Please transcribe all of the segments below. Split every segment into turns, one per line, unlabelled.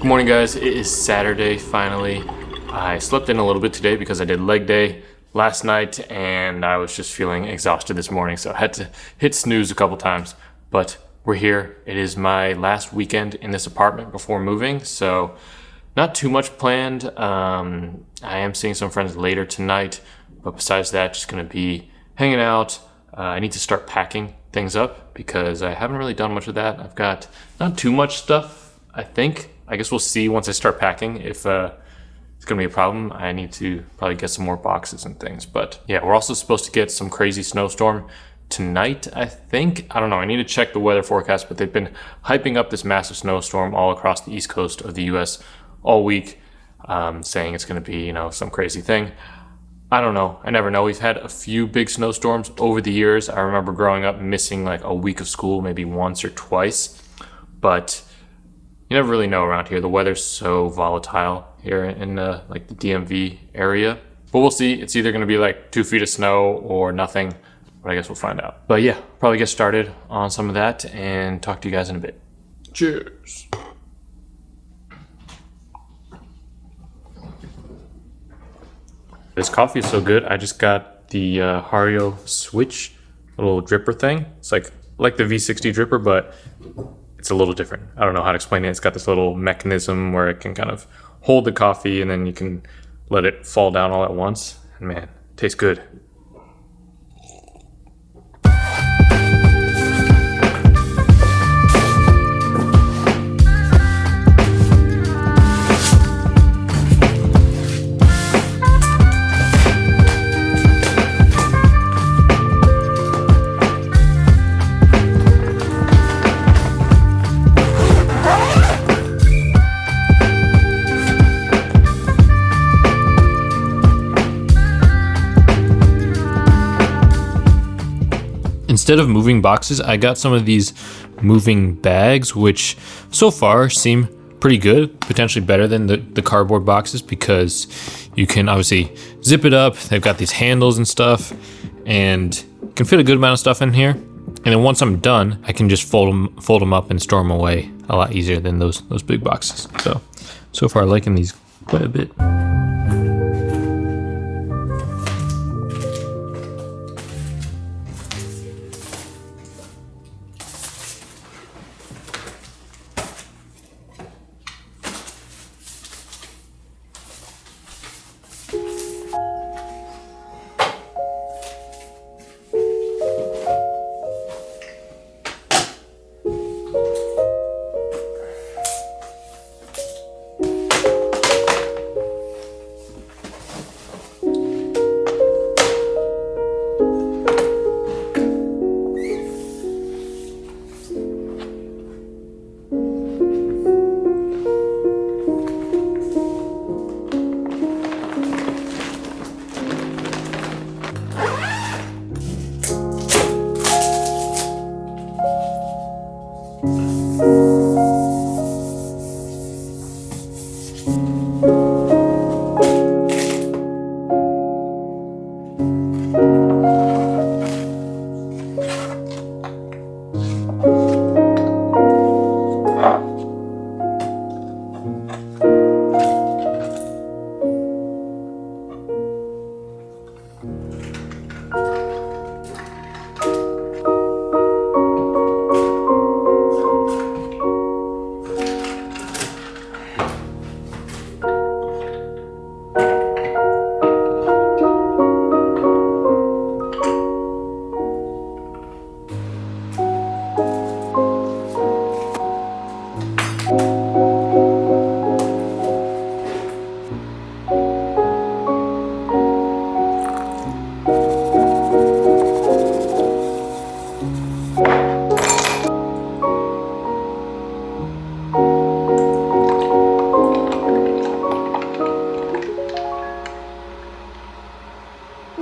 Good morning, guys. It is Saturday, finally. I slept in a little bit today because I did leg day last night and I was just feeling exhausted this morning, so I had to hit snooze a couple times. But we're here. It is my last weekend in this apartment before moving, so not too much planned. I am seeing some friends later tonight, but besides that, just going to be hanging out. I need to start packing things up because I haven't really done much of that. I've got not too much stuff, I think. I guess we'll see once I start packing if it's going to be a problem. I need to probably get some more boxes and things. But yeah, we're also supposed to get some crazy snowstorm tonight, I think. I don't know. I need to check the weather forecast, but they've been hyping up this massive snowstorm all across the east coast of the U.S. all week, saying it's going to be, some crazy thing. I don't know. I never know. We've had a few big snowstorms over the years. I remember growing up missing like a week of school, maybe once or twice. But you never really know around here. The weather's so volatile here in the DMV area. But we'll see. It's either going to be like 2 feet of snow or nothing. But I guess we'll find out. But yeah, probably get started on some of that and talk to you guys in a bit. Cheers. This coffee is so good. I just got the Hario Switch little dripper thing. It's like the V60 dripper, but it's a little different. I don't know how to explain it. It's got this little mechanism where it can kind of hold the coffee and then you can let it fall down all at once. And man, it tastes good. Instead of moving boxes, I got some of these moving bags, which so far seem pretty good, potentially better than the cardboard boxes because you can obviously zip it up. They've got these handles and stuff and can fit a good amount of stuff in here. And then once I'm done, I can just fold them up and store them away a lot easier than those big boxes. So far liking these quite a bit.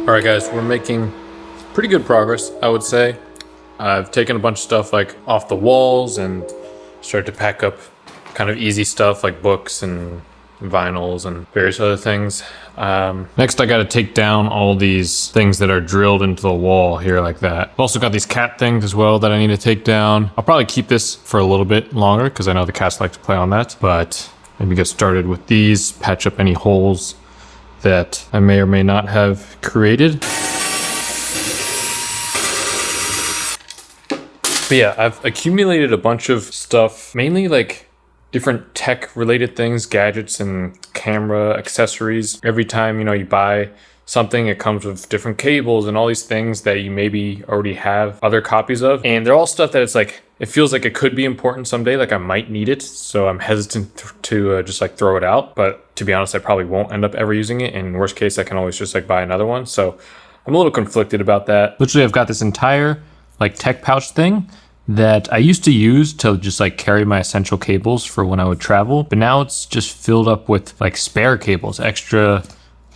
All right, guys, we're making pretty good progress, I would say. I've taken a bunch of stuff like off the walls and started to pack up kind of easy stuff like books and vinyls and various other things. Next, I got to take down all these things that are drilled into the wall here like that. I've also got these cat things as well that I need to take down. I'll probably keep this for a little bit longer because I know the cats like to play on that, but maybe get started with these, patch up any holes that I may or may not have created. But yeah, I've accumulated a bunch of stuff, mainly like different tech related things, gadgets and camera accessories. Every time, you buy something, it comes with different cables and all these things that you maybe already have other copies of. And they're all stuff that it feels like it could be important someday, like I might need it. So I'm hesitant to just like throw it out. But to be honest, I probably won't end up ever using it. And worst case, I can always just like buy another one. So I'm a little conflicted about that. Literally, I've got this entire like tech pouch thing that I used to use to just like carry my essential cables for when I would travel. But now it's just filled up with like spare cables, extra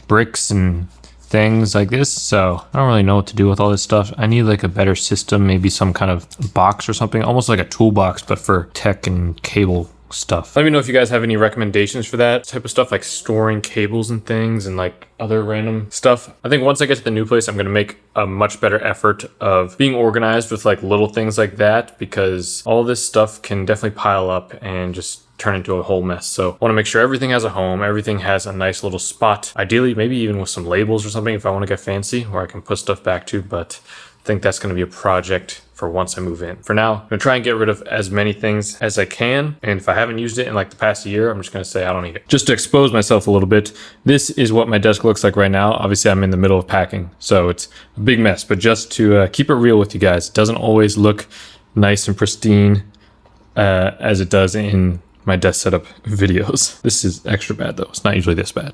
bricks and things like this. So I don't really know what to do with all this stuff. I need like a better system, maybe some kind of box or something, almost like a toolbox, but for tech and cable stuff. Let me know if you guys have any recommendations for that type of stuff, like storing cables and things and like other random stuff. I think once I get to the new place, I'm going to make a much better effort of being organized with like little things like that, because all this stuff can definitely pile up and just turn into a whole mess. So I want to make sure everything has a home, everything has a nice little spot, ideally maybe even with some labels or something if I want to get fancy, where I can put stuff back to. But I think that's going to be a project for once I move in. For now, I'm gonna try and get rid of as many things as I can. And if I haven't used it in like the past year, I'm just gonna say I don't need it. Just to expose myself a little bit, this is what my desk looks like right now. Obviously, I'm in the middle of packing, so it's a big mess. But just to keep it real with you guys, it doesn't always look nice and pristine as it does in my desk setup videos. This is extra bad though. It's not usually this bad.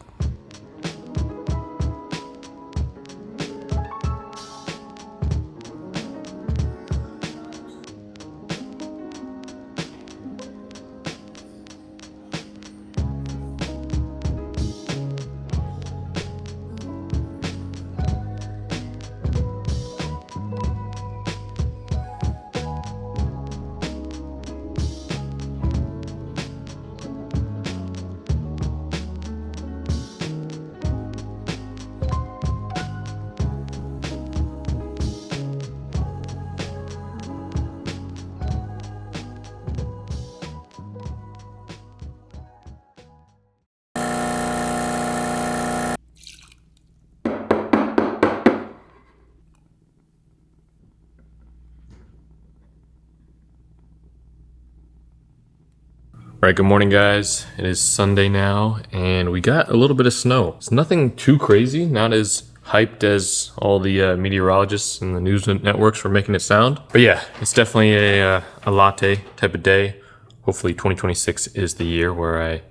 Right, good morning guys. It is Sunday now and we got a little bit of snow. It's nothing too crazy, not as hyped as all the meteorologists and the news networks were making it sound. But yeah, it's definitely a latte type of day. Hopefully 2026 is the year where I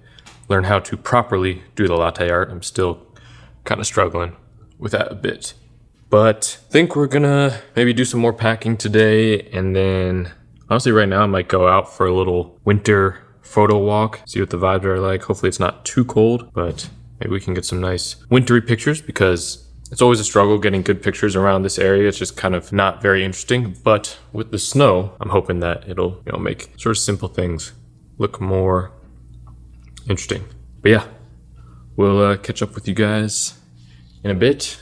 learn how to properly do the latte art. I'm still kind of struggling with that a bit. But I think we're gonna maybe do some more packing today, and then honestly right now I might go out for a little winter photo walk, see what the vibes are like. Hopefully it's not too cold, but maybe we can get some nice wintry pictures, because it's always a struggle getting good pictures around this area. It's just kind of not very interesting. But with the snow, I'm hoping that it'll make sort of simple things look more interesting. But yeah, we'll catch up with you guys in a bit.